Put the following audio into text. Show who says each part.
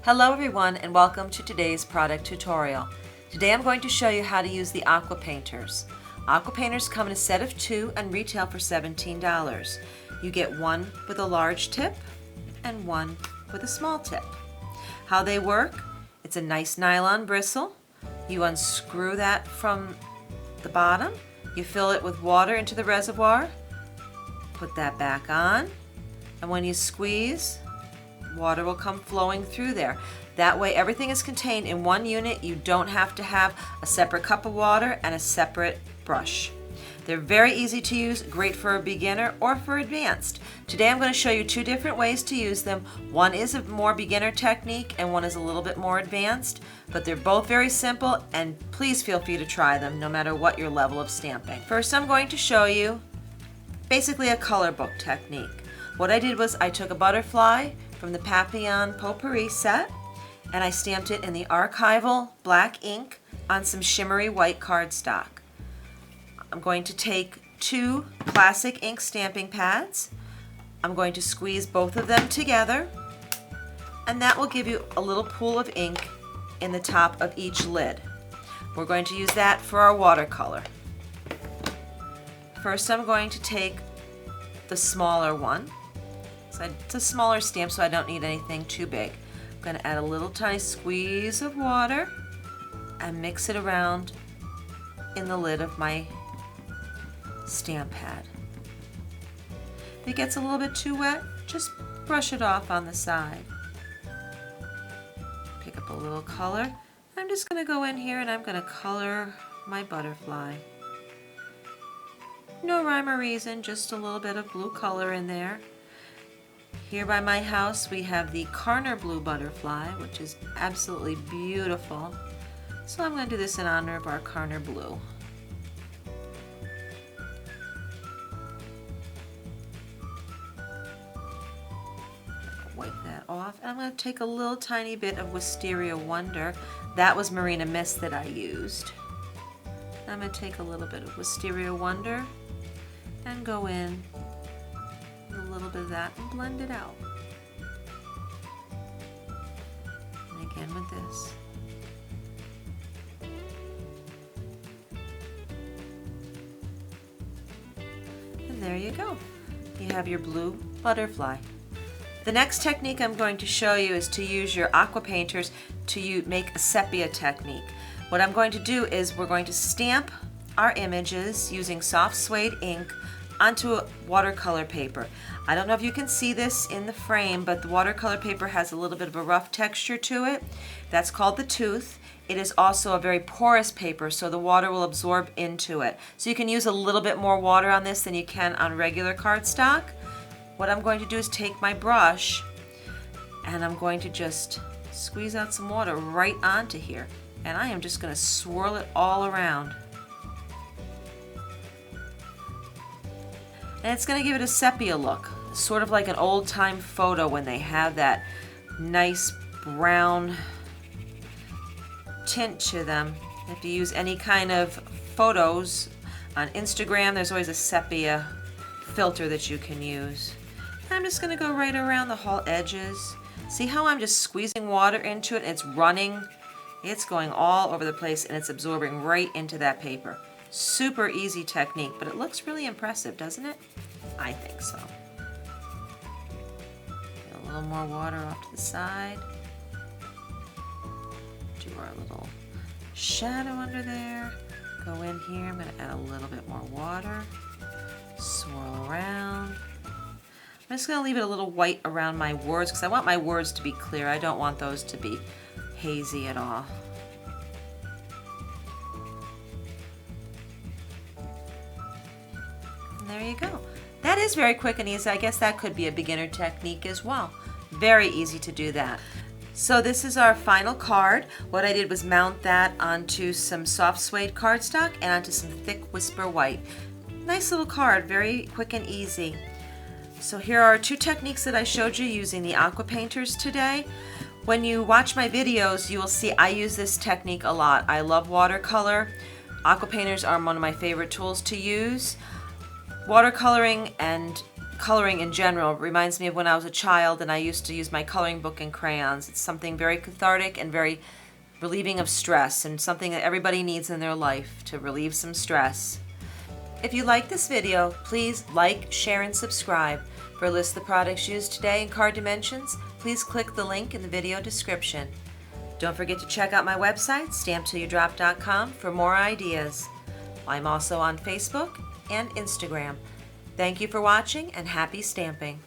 Speaker 1: Hello everyone and welcome to today's product tutorial. Today I'm going to show you how to use the Aqua painters. Aqua painters come in a set of 2 and retail for $17. You get one with a large tip and one with a small tip. How they work: it's a nice nylon bristle. You unscrew that from the bottom, you fill it with water into the reservoir, put that back on, and when you squeeze, water will come flowing through there. That way everything is contained in one unit. You don't have to have a separate cup of water and a separate brush. They're very easy to use, great for a beginner or for advanced. Today I'm going to show you 2 different ways to use them. One is a more beginner technique and one is a little bit more advanced, but they're both very simple, and please feel free to try them no matter what your level of stamping. First I'm going to show you basically a color book technique. What I did was I took a butterfly from the Papillon Potpourri set and I stamped it in the archival black ink on some shimmery white cardstock. I'm going to take 2 classic ink stamping pads. I'm going to squeeze both of them together, and that will give you a little pool of ink in the top of each lid. We're going to use that for our watercolor. First I'm going to take the smaller one. It's a smaller stamp, so I don't need anything too big. I'm going to add a little tiny squeeze of water and mix it around in the lid of my stamp pad. If it gets a little bit too wet, just brush it off on the side. Pick up a little color. I'm just going to go in here and I'm going to color my butterfly. No rhyme or reason, just a little bit of blue color in there. Here by my house we have the Carner Blue butterfly, which is absolutely beautiful. So I'm going to do this in honor of our Carner Blue. Wipe that off. And I'm going to take a little tiny bit of Wisteria Wonder. That was Marina Mist that I used. I'm going to take a little bit of Wisteria Wonder and go in a little bit of that and blend it out. And again with this. And there you go. You have your blue butterfly. The next technique I'm going to show you is to use your aqua painters to make a sepia technique. What I'm going to do is we're going to stamp our images using soft suede ink onto a watercolor paper. I don't know if you can see this in the frame, but the watercolor paper has a little bit of a rough texture to it. That's called the tooth. It is also a very porous paper, so the water will absorb into it. So you can use a little bit more water on this than you can on regular cardstock. What I'm going to do is take my brush and I'm going to just squeeze out some water right onto here. And I am just going to swirl it all around. And it's going to give it a sepia look, sort of like an old-time photo when they have that nice brown tint to them. If you use any kind of photos on Instagram, there's always a sepia filter that you can use. I'm just going to go right around the whole edges. See how I'm just squeezing water into it and it's running? It's going all over the place and it's absorbing right into that paper. Super easy technique, but it looks really impressive, doesn't it? I think so. Get a little more water off to the side. Do our little shadow under there. Go in here, I'm going to add a little bit more water. Swirl around. I'm just going to leave it a little white around my words because I want my words to be clear. I don't want those to be hazy at all. And there you go. That is very quick and easy. I guess that could be a beginner technique as well. Very easy to do that. So this is our final card. What I did was mount that onto some soft suede cardstock and onto some thick Whisper White. Nice little card, very quick and easy. So here are 2 techniques that I showed you using the aqua painters today. When you watch my videos, you will see I use this technique a lot. I love watercolor. Aqua painters are one of my favorite tools to use. Watercoloring and coloring in general reminds me of when I was a child and I used to use my coloring book and crayons. It's something very cathartic and very relieving of stress, and something that everybody needs in their life to relieve some stress. If you like this video, please like, share, and subscribe. For a list of the products used today and card dimensions, please click the link in the video description. Don't forget to check out my website, stamptillyoudrop.com, for more ideas. I'm also on Facebook and Instagram. Thank you for watching, and happy stamping!